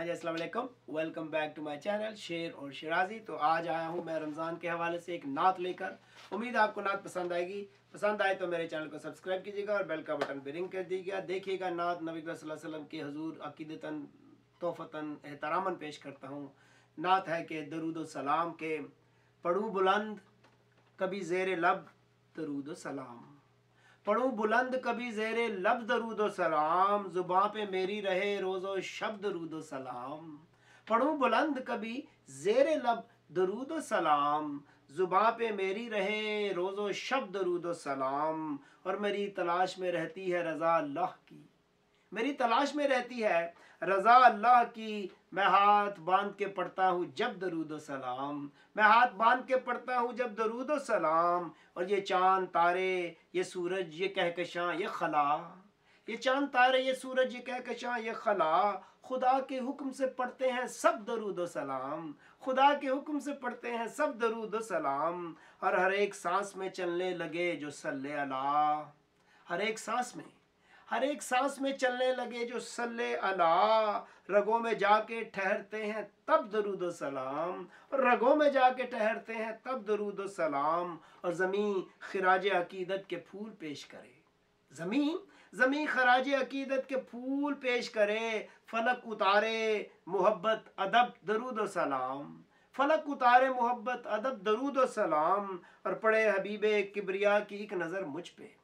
हाँ जी, अस्सलाम वालेकुम। Welcome back to my channel Sher और शिराजी। तो आज आया हूँ मैं रमज़ान के हवाले से एक नात लेकर। उम्मीद है आपको नात पसंद आएगी। पसंद आए तो मेरे चैनल को सब्सक्राइब कीजिएगा और बेल का बटन भी रिंग कर दीजिएगा। देखिएगा नात नबी सल्लल्लाहु अलैहि वसल्लम के हुजूर अकीदतन तोहफ़तन एहतरामन पेश करता हूँ। नात है कि दरूद सलाम के पढ़ूँ बुलंद कभी ज़ेरे लब दरूद सलाम। पढ़ूँ बुलंद कभी ज़ेरे लब दरूद सलाम, ज़ुबां पे मेरी रहे रोज़ो शब दरूद सलाम। पढ़ूँ बुलंद कभी ज़ेरे लब दरूद सलाम, ज़ुबां पे मेरी रहे रोज़ो शब दरूद सलाम। और मेरी तलाश में रहती है रज़ा अल्लाह की, मेरी तलाश में रहती है रज़ा अल्लाह की। मैं हाथ बांध के पढ़ता हूँ जब दरूद सलाम, मैं हाथ बांध के पढ़ता हूँ जब दरूद सलाम। और ये चांद तारे ये सूरज ये कहकशां ये खला, ये चांद तारे ये सूरज ये कहकशां ये खला, खुदा के हुक्म से पढ़ते हैं सब दरूद सलाम, खुदा के हुक्म से पढ़ते हैं सब दरूद सलाम। और हर एक सांस में चलने लगे जो सल्ले अला, हर एक सांस में, हर एक सांस में चलने लगे जो सल्ले अला, रगों में जाके ठहरते हैं तब दरूद सलाम, और रगों में जाके ठहरते हैं तब दरूद सलाम। और ज़मीं खिराज अकीदत के फूल पेश करे, ज़मीं ज़मीं खराज अकीदत के फूल पेश करे, फलक उतारे मोहब्बत अदब दरूद सलाम, फलक उतारे मोहब्बत अदब दरूद सलाम। और पढ़े हबीबे किबरिया की एक नज़र मुझ पे,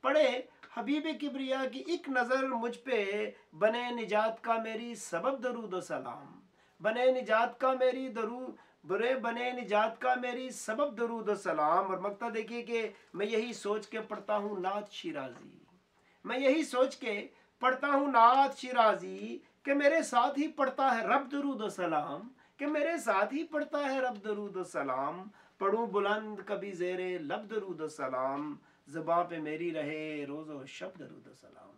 पढ़े हबीब किबरिया की एक नज़र मुझ पे, बने निजात का मेरी सबब दरूद सलाम, बने निजात का मेरी दरूद बुरे बने निजात का मेरी सबब दरूद सलाम। और मकता देखिए कि मैं यही सोच के पढ़ता हूँ नात शिराजी, मैं यही सोच के पढ़ता हूँ नात शिराजी, कि मेरे साथ ही पढ़ता है रब दरूद सलाम, कि मेरे साथ ही पढ़ता है रब दरूद सलाम। पढ़ूँ बुलंद कभी ज़ेरे लब दरूद सलाम, ज़ुबां पे मेरी रहे रोज़ो शब दरूद सलाम।